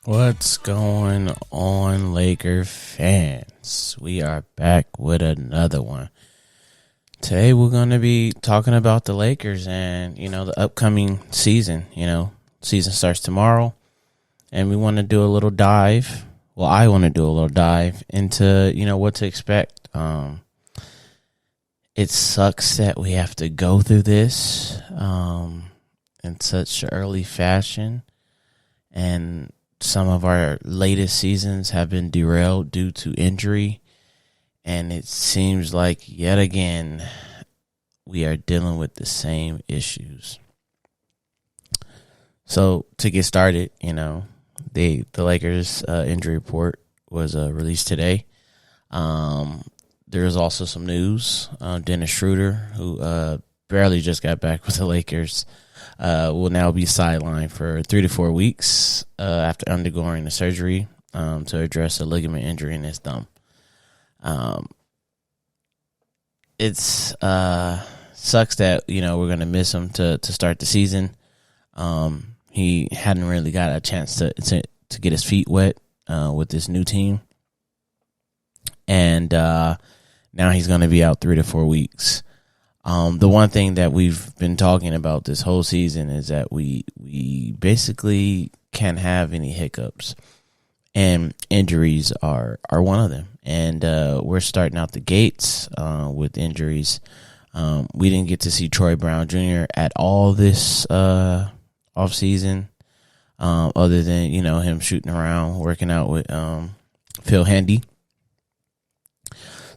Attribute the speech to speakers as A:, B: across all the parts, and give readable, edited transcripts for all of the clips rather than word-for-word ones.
A: What's going on, Laker fans? We are back with another one. Today we're going to be talking about the Lakers and, the upcoming season. Season starts tomorrow, and we want to do a little dive. Well, I want to do a little dive into, what to expect. It sucks that we have to go through this in such early fashion, and some of our latest seasons have been derailed due to injury, and it seems like yet again we are dealing with the same issues. So to get started, the Lakers injury report was released today. There's also some news. Dennis Schroeder, who barely just got back with the Lakers, will now be sidelined for 3 to 4 weeks after undergoing the surgery to address a ligament injury in his thumb. It's sucks that we're gonna miss him to start the season. He hadn't really got a chance to get his feet wet with this new team, and now he's going to be out 3 to 4 weeks. The one thing that we've been talking about this whole season is that we basically can't have any hiccups, and injuries are one of them. And we're starting out the gates with injuries. We didn't get to see Troy Brown Jr. at all this off season, other than him shooting around, working out with Phil Handy.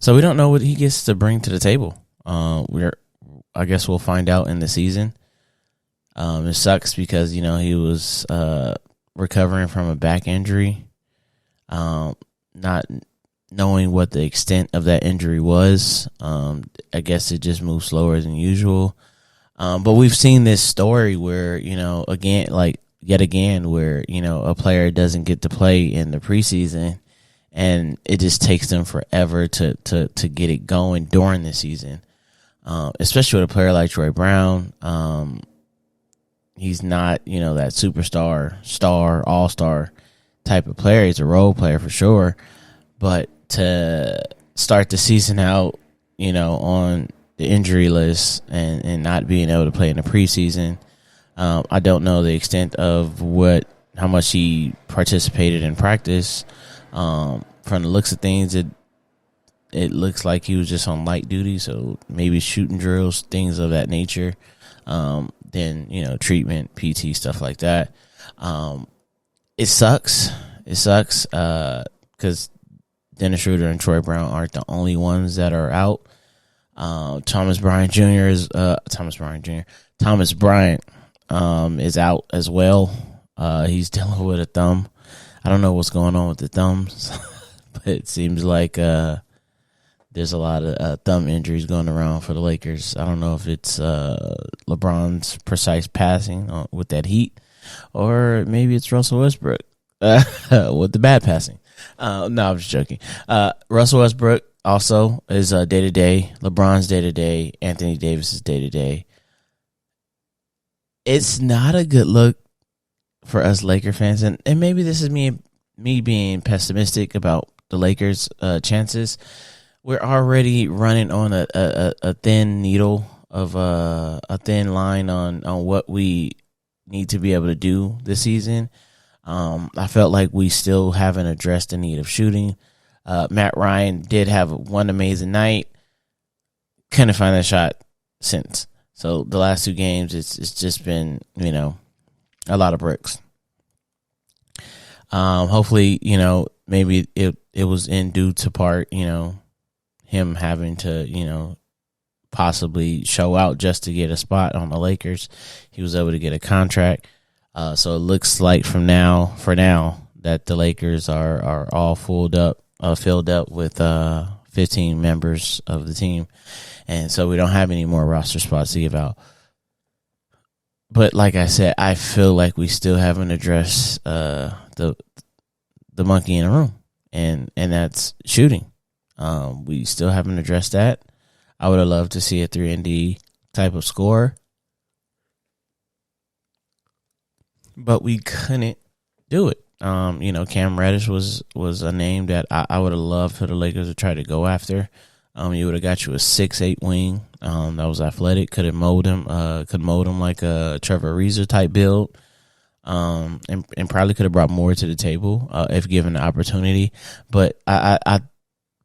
A: So we don't know what he gets to bring to the table. I guess we'll find out in the season. It sucks because he was recovering from a back injury, not knowing what the extent of that injury was. I guess it just moved slower than usual. But we've seen this story where yet again where a player doesn't get to play in the preseason, and it just takes them forever to get it going during the season. Especially with a player like Troy Brown. He's not, that superstar, all-star type of player. He's a role player for sure. But to start the season out, on the injury list and not being able to play in the preseason, I don't know the extent of how much he participated in practice. From the looks of things, it looks like he was just on light duty, so maybe shooting drills, things of that nature. Then treatment, PT, stuff like that. It sucks. It sucks because Dennis Schroeder and Troy Brown aren't the only ones that are out. Thomas Bryant is out as well. He's dealing with a thumb. I don't know what's going on with the thumbs, but it seems like there's a lot of thumb injuries going around for the Lakers. I don't know if it's LeBron's precise passing with that heat, or maybe it's Russell Westbrook with the bad passing. No, I'm just joking. Russell Westbrook also is day-to-day. LeBron's day-to-day. Anthony Davis is day-to-day. It's not a good look for us Laker fans, and maybe this is me being pessimistic about the Lakers' chances. We're already running on a thin needle of a thin line on what we need to be able to do this season. I felt like we still haven't addressed the need of shooting. Matt Ryan did have one amazing night. Couldn't find that shot since. So the last 2 games, it's just been a lot of bricks. Hopefully, maybe it was in due to part, him having to, possibly show out just to get a spot on the Lakers. He was able to get a contract. So it looks like for now, that the Lakers are all filled up with 15 members of the team. And so we don't have any more roster spots to give out. But like I said, I feel like we still haven't addressed the monkey in the room, and that's shooting. We still haven't addressed that. I would have loved to see a 3-and-D type of score, but we couldn't do it. Cam Reddish was a name that I would have loved for the Lakers to try to go after. You would have got you a 6'8" wing that was athletic, could mold him like a Trevor Ariza type build, and probably could have brought more to the table if given the opportunity. But I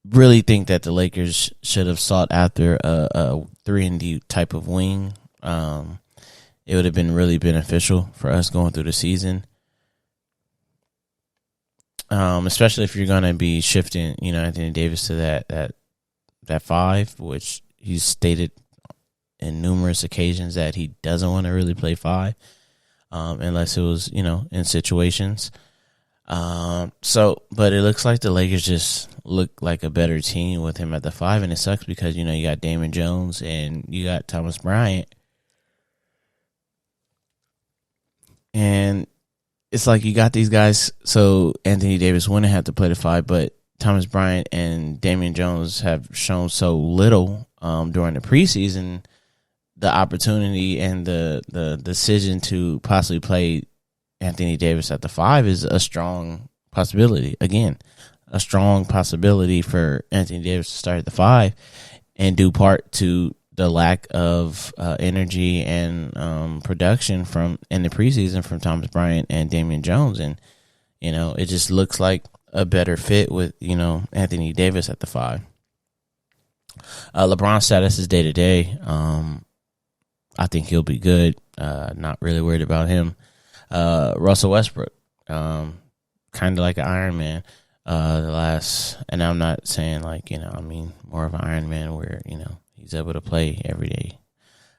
A: really think that the Lakers should have sought after a 3-and-D type of wing. It would have been really beneficial for us going through the season. Especially if you're going to be shifting, Anthony Davis to that 5, which he's stated in numerous occasions that he doesn't want to really play 5, unless it was, in situations. But it looks like the Lakers just look like a better team with him at the 5, and it sucks because, you got Damon Jones and you got Thomas Bryant. And it's like you got these guys, so Anthony Davis wouldn't have to play the 5, but Thomas Bryant and Damian Jones have shown so little during the preseason. The opportunity and the decision to possibly play Anthony Davis at the 5 is a strong possibility. Again, a strong possibility for Anthony Davis to start at the 5, and due part to the lack of energy and production in the preseason from Thomas Bryant and Damian Jones. And, it just looks like a better fit with, Anthony Davis at the 5. LeBron's status is day to day. I think he'll be good. Not really worried about him. Russell Westbrook, kind of like an Iron Man. And I'm not saying more of an Iron Man where, he's able to play every day.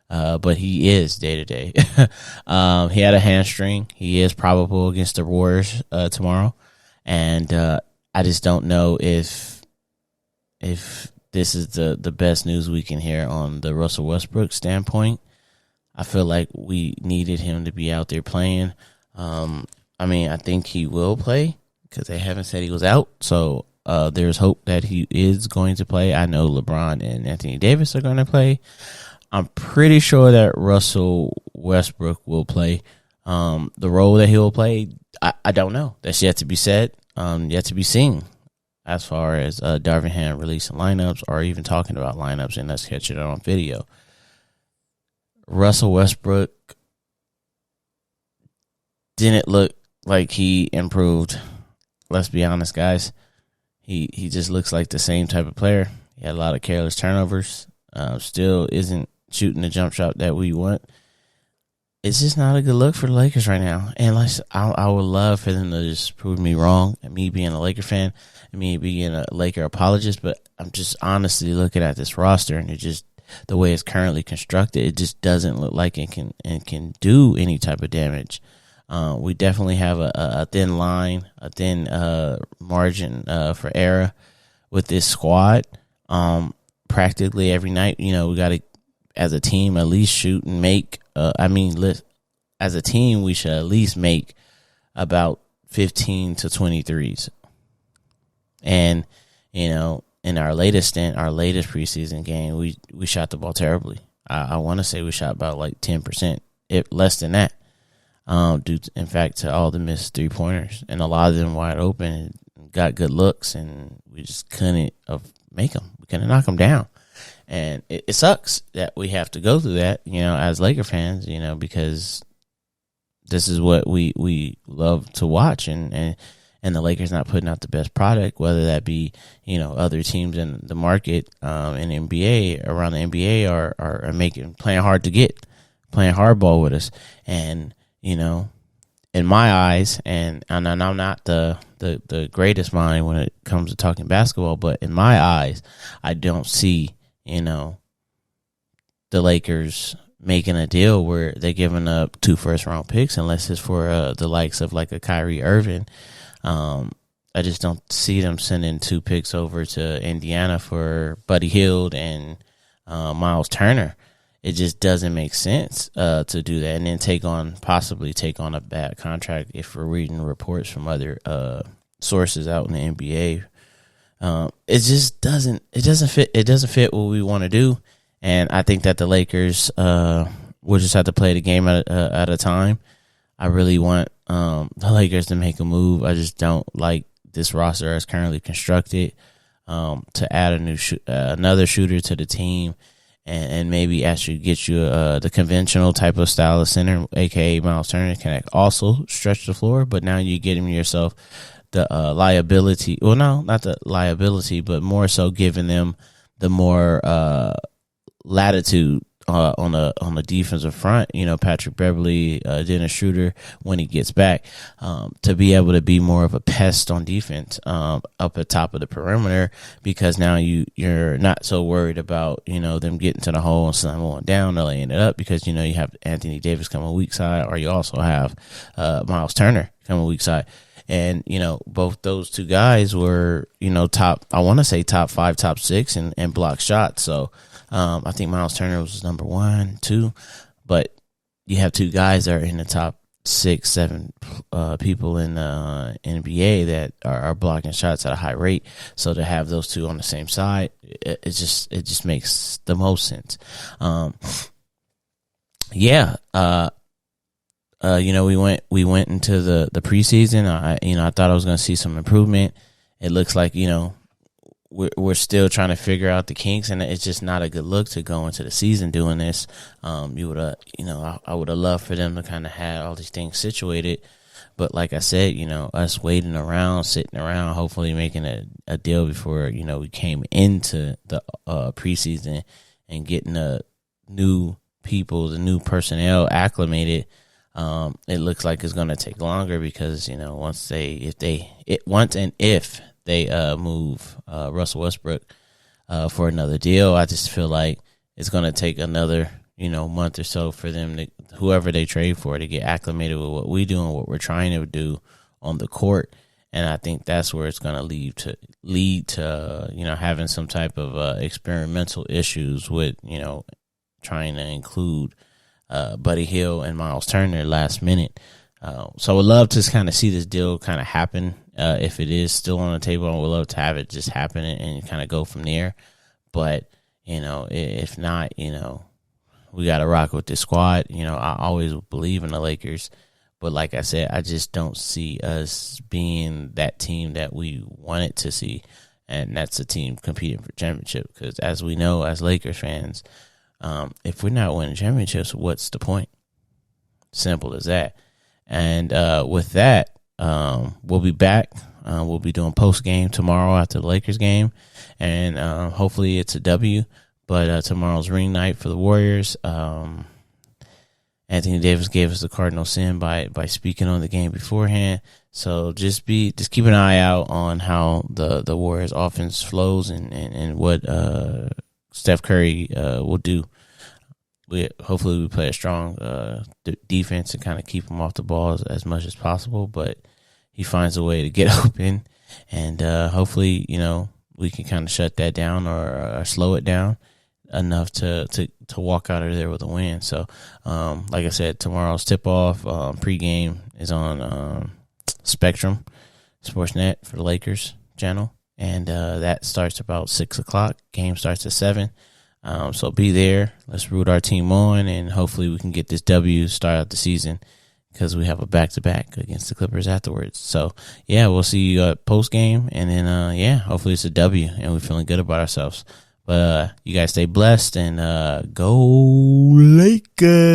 A: But he is day to day. He had a hamstring. He is probable against the Warriors tomorrow. And I just don't know if this is the best news we can hear on the Russell Westbrook standpoint. I feel like we needed him to be out there playing. I think he will play because they haven't said he was out. So there's hope that he is going to play. I know LeBron and Anthony Davis are going to play. I'm pretty sure that Russell Westbrook will play. The role that he will play, I don't know. That's yet to be said, yet to be seen as far as Darvin Ham releasing lineups or even talking about lineups and us catching it on video. Russell Westbrook didn't look like he improved. Let's be honest, guys. He just looks like the same type of player. He had a lot of careless turnovers. Still isn't shooting the jump shot that we want. It's just not a good look for the Lakers right now. And I would love for them to just prove me wrong, and me being a Laker fan, and me being a Laker apologist. But I'm just honestly looking at this roster, and it just, the way it's currently constructed, it just doesn't look like it can do any type of damage. We definitely have a thin line, a thin margin for error with this squad. Practically every night, we got to, as a team, at least shoot and make. As a team, we should at least make about 15 to 23s. And, in our latest preseason game, we shot the ball terribly. I want to say we shot about 10%, if less than that. Due to, in fact, to all the missed 3-pointers, and a lot of them wide open, and got good looks, and we just couldn't make them. We couldn't knock them down. And it sucks that we have to go through that, as Laker fans, because this is what we love to watch, and the Lakers not putting out the best product, whether that be, other teams in the market, in NBA, around the NBA are playing hard to get, playing hardball with us. And, in my eyes, and I'm not the greatest mind when it comes to talking basketball, but in my eyes, I don't see, the Lakers making a deal where they're giving up 2 first-round picks, unless it's for the likes of a Kyrie Irving. I just don't see them sending 2 picks over to Indiana for Buddy Hield and Miles Turner. It just doesn't make sense to do that, and then possibly take on a bad contract if we're reading reports from other sources out in the NBA. It just doesn't fit. It doesn't fit what we want to do, and I think that the Lakers will just have to play the game at a time. I really want the Lakers to make a move. I just don't like this roster as currently constructed. To add another shooter to the team, and maybe actually get you the conventional type of style of center, aka Miles Turner, can also stretch the floor. But now you're getting yourself the liability. Well, no, not the liability, but more so giving them the more latitude on the defensive front. Patrick Beverly, Dennis Schroeder, when he gets back, to be able to be more of a pest on defense up at top of the perimeter, because now you're not so worried about them getting to the hole and slamming one down or laying it up, because you have Anthony Davis coming weak side, or you also have Miles Turner coming weak side. And, both those two guys were, top 5, top 6 and block shots. So, I think Miles Turner was number 1, 2, but you have two guys that are in the top 6, 7 people in the NBA that are blocking shots at a high rate. So to have those two on the same side, it just makes the most sense. We went into the preseason. I thought I was going to see some improvement. It looks like, we're still trying to figure out the kinks, and it's just not a good look to go into the season doing this. I would have loved for them to kind of have all these things situated, but like I said, us waiting around, sitting around, hopefully making a deal before we came into the preseason and getting the new people, the new personnel acclimated. It looks like it's going to take longer, because if they move Russell Westbrook for another deal, I just feel like it's going to take another month or so for them to, whoever they trade for, to get acclimated with what we do and what we're trying to do on the court. And I think that's where it's going to lead to having some type of experimental issues with trying to include Buddy Hield and Miles Turner last minute. So I would love to kind of see this deal kind of happen. If it is still on the table, I would love to have it just happen and kind of go from there. But, if not, we got to rock with this squad. I always believe in the Lakers. But like I said, I just don't see us being that team that we wanted to see. And that's a team competing for championship. Because as we know, as Lakers fans, if we're not winning championships, what's the point? Simple as that. And with that, we'll be back. We'll be doing post game tomorrow after the Lakers game, and hopefully it's a W. But tomorrow's ring night for the Warriors. Anthony Davis gave us the cardinal sin by speaking on the game beforehand. So just keep an eye out on how the Warriors offense flows and what Steph Curry will do. Hopefully we play a strong defense and kind of keep him off the ball as much as possible, but he finds a way to get open, and hopefully we can kind of shut that down or slow it down enough to walk out of there with a win. So like I said, tomorrow's tip-off pregame is on Spectrum Sportsnet for the Lakers channel, and that starts about 6 o'clock. Game starts at 7. So be there. Let's root our team on, and hopefully we can get this W, start out the season, because we have a back-to-back against the Clippers afterwards. So, yeah, we'll see you post-game, and then, hopefully it's a W, and we're feeling good about ourselves. But you guys stay blessed, and go Lakers!